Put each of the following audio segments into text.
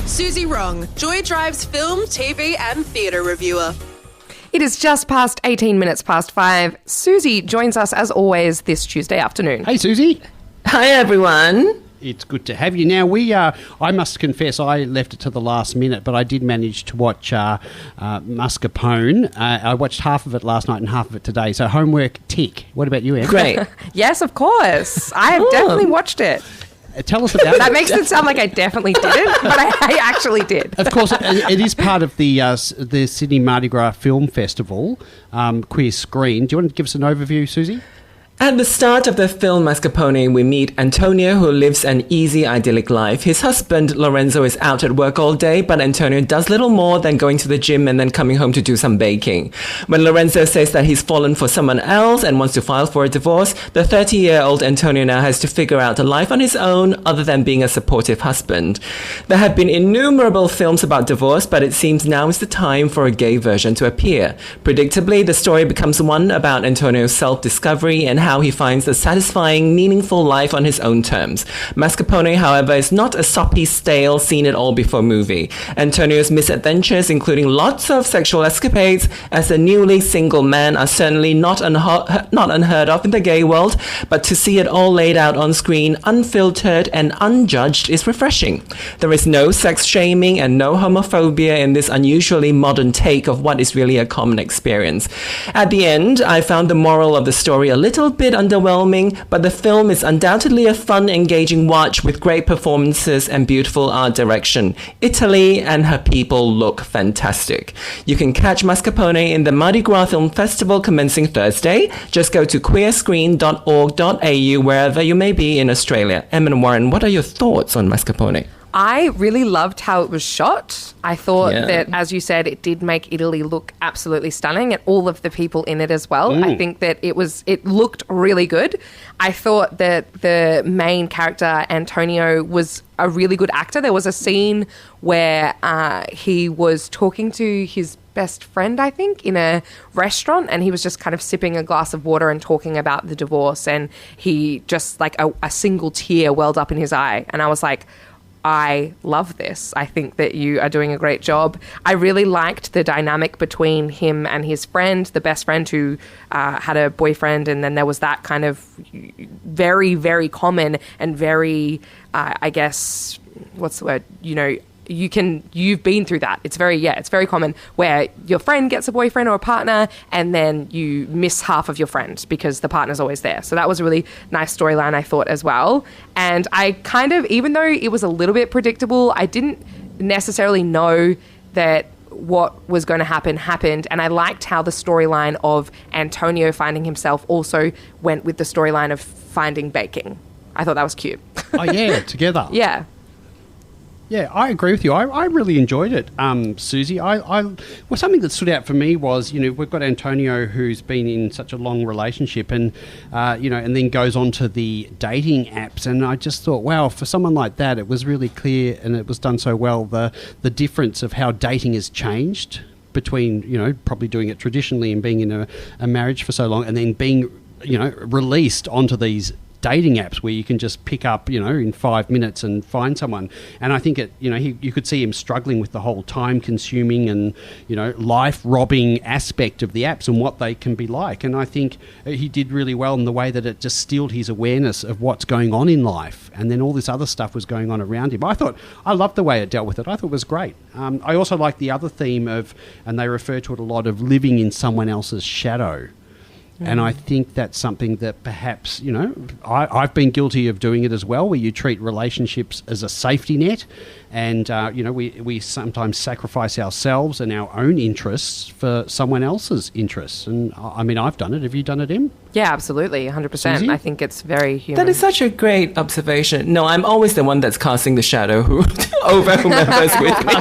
Suzy Wrong, Joy Drive's film, TV and theatre reviewer. It is just past 18 minutes past 5. Suzy joins us as always this Tuesday afternoon. Hey, Suzy. Hi, everyone. It's good to have you. Now, I must confess, I left it to the last minute, but I did manage to watch MASCARPONE. I watched half of it last night and half of it today, so homework tick. What about you, Em? Great. Yes, of course. I have definitely watched it. Tell us about it. That makes it sound like I definitely didn't, but I actually did. Of course, it is part of the Sydney Mardi Gras Film Festival, Queer Screen. Do you want to give us an overview, Suzy? At the start of the film Mascarpone, we meet Antonio, who lives an easy, idyllic life. His husband, Lorenzo, is out at work all day, but Antonio does little more than going to the gym and then coming home to do some baking. When Lorenzo says that he's fallen for someone else and wants to file for a divorce, the 30-year-old Antonio now has to figure out a life on his own other than being a supportive husband. There have been innumerable films about divorce, but it seems now is the time for a gay version to appear. Predictably, the story becomes one about Antonio's self-discovery and how he finds a satisfying, meaningful life on his own terms. Mascarpone, however, is not a soppy, stale, seen-it-all-before movie. Antonio's misadventures, including lots of sexual escapades as a newly single man, are certainly not unheard of in the gay world, but to see it all laid out on screen, unfiltered and unjudged, is refreshing. There is no sex-shaming and no homophobia in this unusually modern take of what is really a common experience. At the end, I found the moral of the story a little bit underwhelming, but the film is undoubtedly a fun, engaging watch with great performances and beautiful art direction. Italy and her people look fantastic. You can catch Mascarpone in the Mardi Gras Film Festival commencing Thursday. Just go to queerscreen.org.au wherever you may be in Australia. Em and Warren, what are your thoughts on Mascarpone? I really loved how it was shot. I thought that, as you said, it did make Italy look absolutely stunning, and all of the people in it as well. I think that it looked really good. I thought that the main character, Antonio, was a really good actor. There was a scene where he was talking to his best friend, I think, in a restaurant, and he was just kind of sipping a glass of water and talking about the divorce, and he just, like, a single tear welled up in his eye. And I was like, I love this. I think that you are doing a great job. I really liked the dynamic between him and his friend, the best friend who had a boyfriend, and then there was that kind of very, very common and very, I guess, what's the word? You know, you've been through that. It's very common where your friend gets a boyfriend or a partner and then you miss half of your friend because the partner's always there. So that was a really nice storyline, I thought, as well. And I kind of, even though it was a little bit predictable, I didn't necessarily know that what was going to happen happened. And I liked how the storyline of Antonio finding himself also went with the storyline of finding baking. I thought that was cute. Oh, yeah, together. Yeah. Yeah, I agree with you. I really enjoyed it, Suzy. Something that stood out for me was, you know, we've got Antonio who's been in such a long relationship and, and then goes on to the dating apps. And I just thought, wow, for someone like that, it was really clear and it was done so well, the difference of how dating has changed between, you know, probably doing it traditionally and being in a marriage for so long and then being, you know, released onto these dating apps where you can just pick up, you know, in 5 minutes and find someone. And I think you could see him struggling with the whole time-consuming and, you know, life-robbing aspect of the apps and what they can be like. And I think he did really well in the way that it just steeled his awareness of what's going on in life. And then all this other stuff was going on around him. I loved the way it dealt with it. I thought it was great. I also like the other theme of, and they refer to it a lot, of living in someone else's shadow. And I think that's something that perhaps, you know, I've been guilty of doing it as well, where you treat relationships as a safety net and, we sometimes sacrifice ourselves and our own interests for someone else's interests. And, I mean, I've done it. Have you done it, Em? Yeah, absolutely, 100%. Suzy? I think it's very human. That is such a great observation. No, I'm always the one that's casting the shadow over whomever's with me.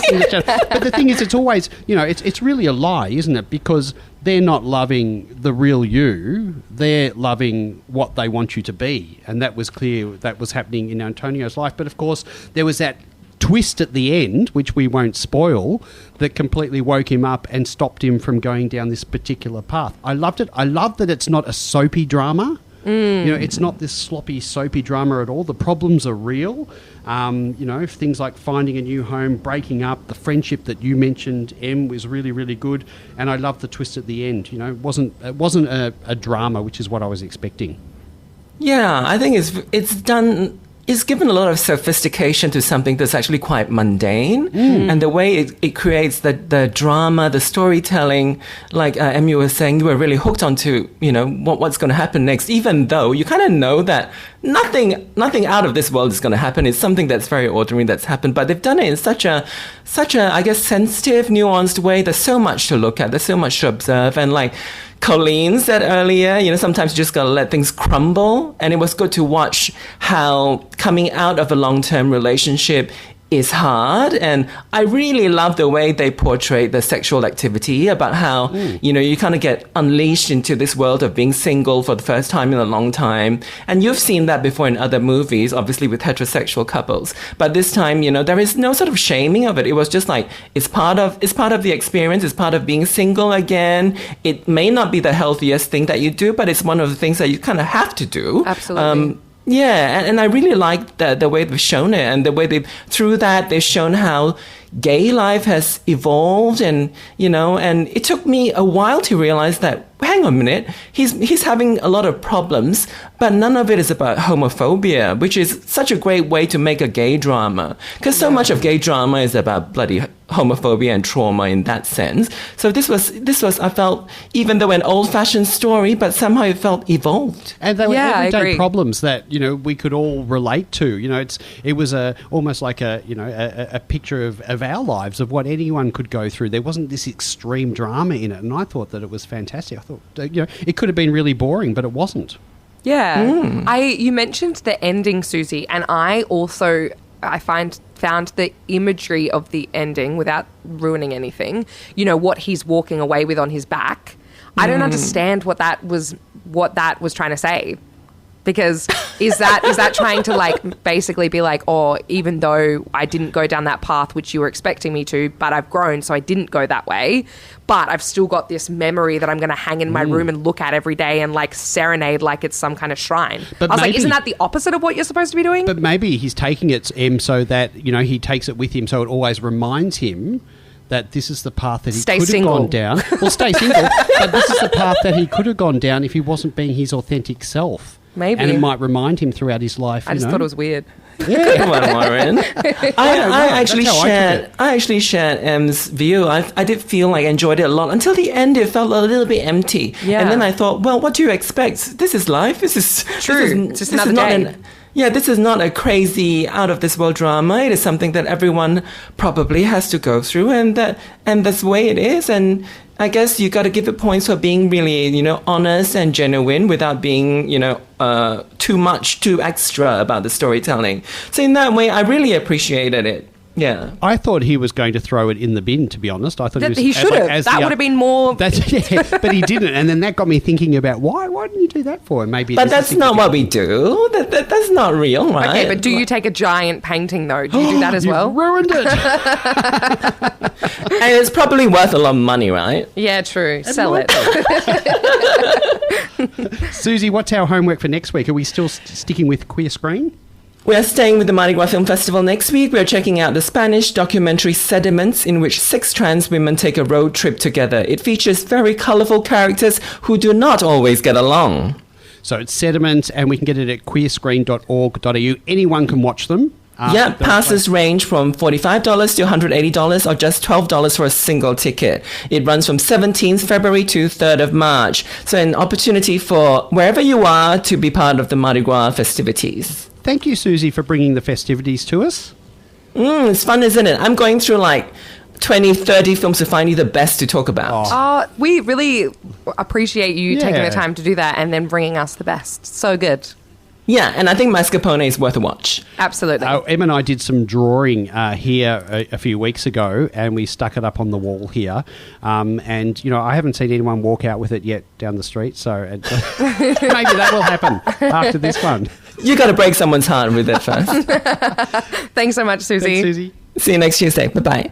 But the thing is, it's always, you know, it's really a lie, isn't it? Because they're not loving the real you. They're loving what they want you to be. And that was clear that was happening in Antonio's life. But, of course, there was that twist at the end, which we won't spoil, that completely woke him up and stopped him from going down this particular path. I loved it. I love that it's not a soapy drama. It's not this sloppy, soapy drama at all. The problems are real. Things like finding a new home, breaking up, the friendship that you mentioned, Em, was really, really good. And I love the twist at the end. It wasn't a drama, which is what I was expecting. Yeah, I think it's given a lot of sophistication to something that's actually quite mundane. And the way it creates the drama, the storytelling, like Emmy was saying, you were really hooked onto, what's going to happen next, even though you kind of know that nothing out of this world is going to happen. It's something that's very ordinary that's happened, but they've done it in such a, I guess, sensitive, nuanced way. There's so much to look at. There's so much to observe. And like Colleen said earlier, sometimes you just got to let things crumble. And it was good to watch how coming out of a long-term relationship is hard. And I really love the way they portray the sexual activity, about how, you kind of get unleashed into this world of being single for the first time in a long time. And you've seen that before in other movies, obviously with heterosexual couples. But this time, there is no sort of shaming of it. It was just like, it's part of the experience. It's part of being single again. It may not be the healthiest thing that you do, but it's one of the things that you kind of have to do. Absolutely. Yeah, and I really like the way they've shown it, and the way they've shown how gay life has evolved, and and it took me a while to realize that, hang on a minute, he's having a lot of problems, but none of it is about homophobia, which is such a great way to make a gay drama, because so much of gay drama is about bloody homophobia and trauma in that sense. So this was I felt, even though an old-fashioned story, but somehow it felt evolved. And they were everyday problems that we could all relate to. It was almost like a picture of our lives, of what anyone could go through. There wasn't this extreme drama in it, and I thought that it was fantastic. I thought it could have been really boring, but it wasn't. Yeah. You mentioned the ending, Suzy, and I found the imagery of the ending, without ruining anything, what he's walking away with on his back. I don't understand what that was trying to say. Because is that trying to like basically be like, oh, even though I didn't go down that path which you were expecting me to, but I've grown, so I didn't go that way, but I've still got this memory that I'm going to hang in my room and look at every day and like serenade like it's some kind of shrine. But I was like, isn't that the opposite of what you're supposed to be doing? But maybe he's taking it, so that he takes it with him, so it always reminds him that this is the path that he could have gone down. Well, stay single, but this is the path that he could have gone down if he wasn't being his authentic self. Maybe. And it might remind him throughout his life. I just thought it was weird. Yeah. Come on, Warren. I actually shared Em's view. I did feel like I enjoyed it a lot. Until the end, it felt a little bit empty. Yeah. And then I thought, well, what do you expect? This is life. This is true. It's just another day. This is not a crazy out-of-this-world drama. It is something that everyone probably has to go through, and that's the way it is. And I guess you got to give it points for being really, honest and genuine without being, too extra about the storytelling. So in that way, I really appreciated it. Yeah, I thought he was going to throw it in the bin, to be honest. I thought he should have. That would have been more. But he didn't, and then that got me thining about why didn't you do that for him? Maybe. But that's not what we do. That's not real, right? Okay, but do you take a giant painting though? Do you do that as well? You ruined it. And it's probably worth a lot of money, right? Yeah, true. Sell it. Suzy, what's our homework for next week? Are we still sticking with Queer Screen? We are staying with the Mardi Gras Film Festival next week. We are checking out the Spanish documentary Sediments, in which 6 trans women take a road trip together. It features very colourful characters who do not always get along. So it's Sediments, and we can get it at queerscreen.org.au. Anyone can watch them. Passes range from $45 to $180 or just $12 for a single ticket. It runs from 17th February to 3rd of March. So an opportunity for wherever you are to be part of the Mardi Gras festivities. Thank you, Suzy, for bringing the festivities to us. It's fun, isn't it? I'm going through like 20, 30 films to find you the best to talk about. We really appreciate you taking the time to do that and then bringing us the best. So good. Yeah, and I think Mascarpone is worth a watch. Absolutely. Em and I did some drawing here a few weeks ago, and we stuck it up on the wall here. And, I haven't seen anyone walk out with it yet down the street, so maybe that will happen after this one. You got to break someone's heart with it first. Thanks so much, Suzy. Thanks, Suzy. See you next Tuesday. Bye-bye.